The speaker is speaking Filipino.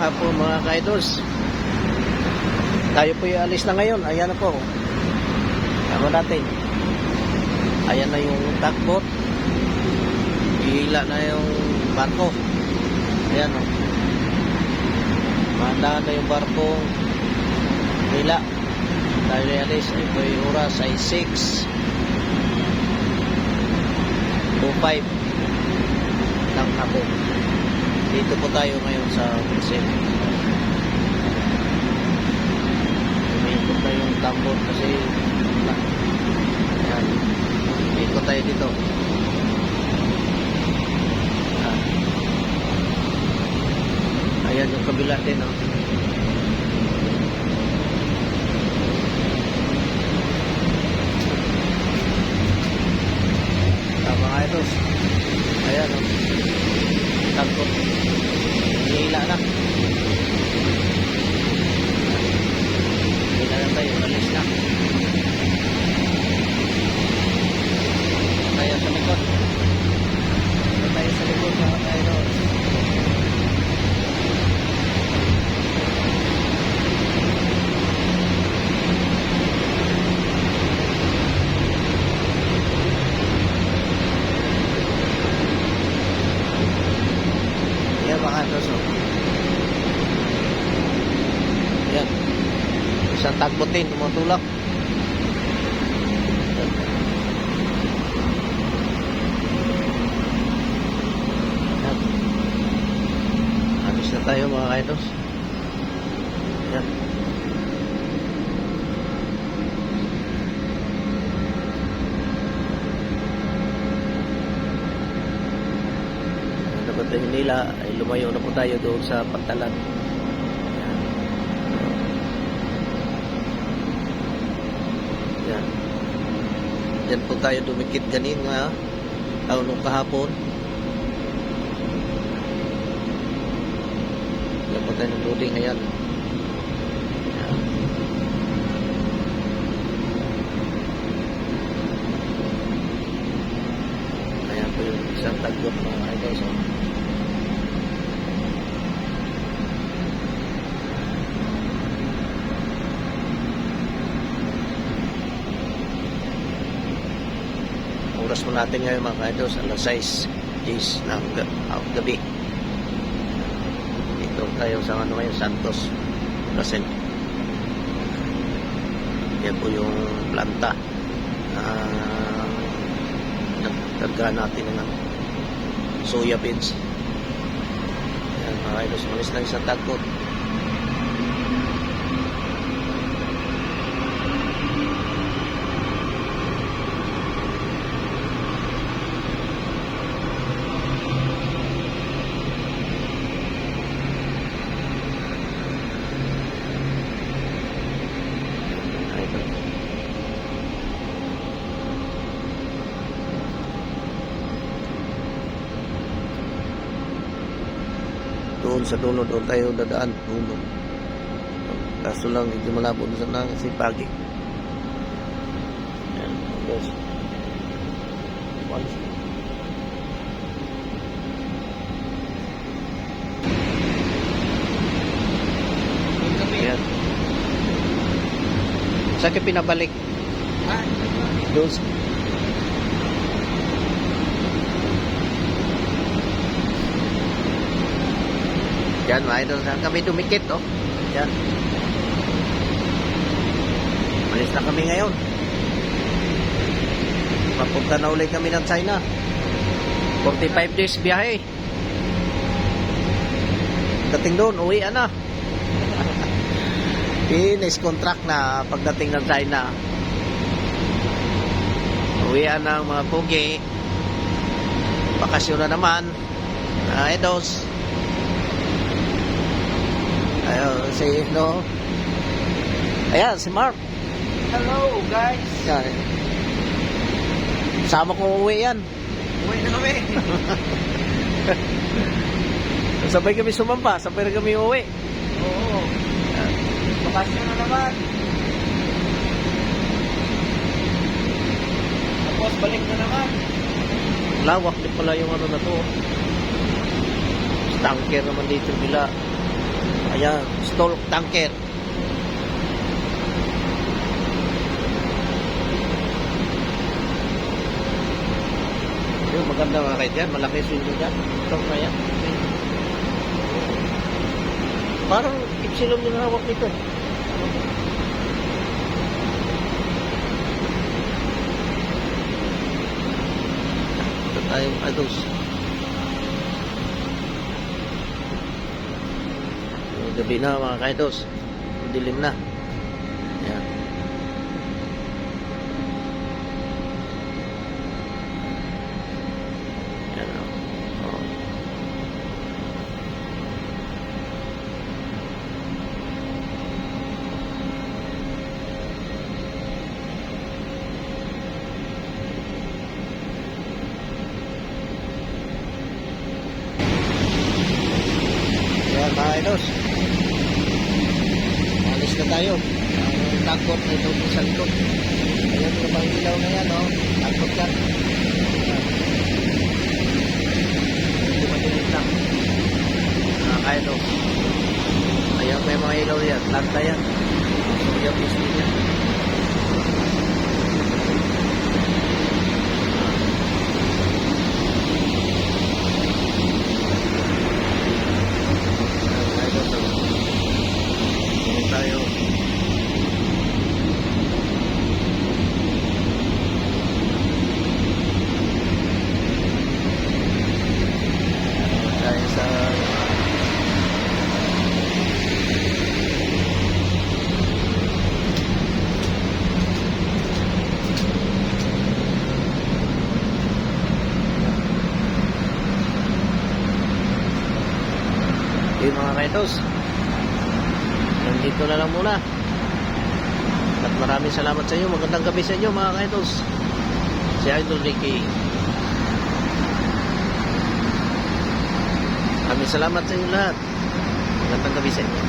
hapon mga ka-idols. Tayo po yung alis na ngayon. Ayan na po. Tama natin. Ayan na yung tugboat. Hihila na yung barko. Ayan o. Mahandaan na yung barko. Hila. Tayo yung alis. Ay po yung oras ay 6:05 ng hapon. Dito po tayo ngayon sa Brazil. Umikot na yung tambor kasi ayan. Umikot tayo dito. Ayan yung kabila din oh. Mga ito. Ayan oh. Tambor. Hila na. Hila na tayo. Alis na. Tayo sa likod. Tayo sa likod mga tayo. Yan. Isang tugboat din tumutulak. Yan. Alis na tayo mga kaidos. Yan. Dapat na nila ay lumayo na po tayo doon sa Pantalan. Yan. Yan po tayo dumikit ganin nga nung kahapon. Yan po tayo ng loading ngayon. Yan. Ayan po yung isang tugboat mga ito. So, oras mo natin ngayon mga ka-idols, alas 6 ng gabi. Dito tayo sa ano ngayon, Santos, Brazil. Yan po yung planta nagkarga natin ng soya beans. Yan mga ka-idols, malis na isang tugboat. Doon sa dulo, doon tayo dadaan. Dulo. Kaso lang, hindi malabo doon sa Sipagi. Ayan. Yes. Ayan. Saan kayo pinabalik? Doon sa... Yan mga idol, saan kami dumikit oh. Yan. Malis na kami ngayon. Papunta na ulit kami ng China. 45 days biyahe. Dating doon, uwian na. Finish contract na pagdating ng China. Uwian ng mga pugi. Bakasyon na naman. Idols. Ayun, si no. Ayan, si Mark. Hello guys. Yan. Sama ko uwi yan. Uwi na kami. Sabay kami sumampa, sabay kami uwi. Oo. Bakasyon na naman. Tapos balik na naman. Lawak din pala yung ano na to. Tanker naman dito nila. Ayan, stall tanker. Yung maganda mga kaibigan, malaki swing dyan. Ito kaya. Parang ipsilon yung hawak nito. Ito tayong ados. Gabi na mga kaidos. Dilim na. Ayan. Ayan o. Oh. Ayan mga kaidos. Alis na tayo. Ang takot na ito sa likod. Ayan yung mga ilaw na yan, oh. Takot yan. Hindi madilit lang. Kaya ito. Ayan may mga ilaw yan. Lanta yan. Ayan gusto niya. Tayo. Tayo sa mga kaidos. Nandito na lang muna. At maraming salamat sa inyo. Magandang gabi sa inyo mga kaidos. Si Idol Ricky. Maraming salamat sa inyo lahat. Magandang gabi sa inyo.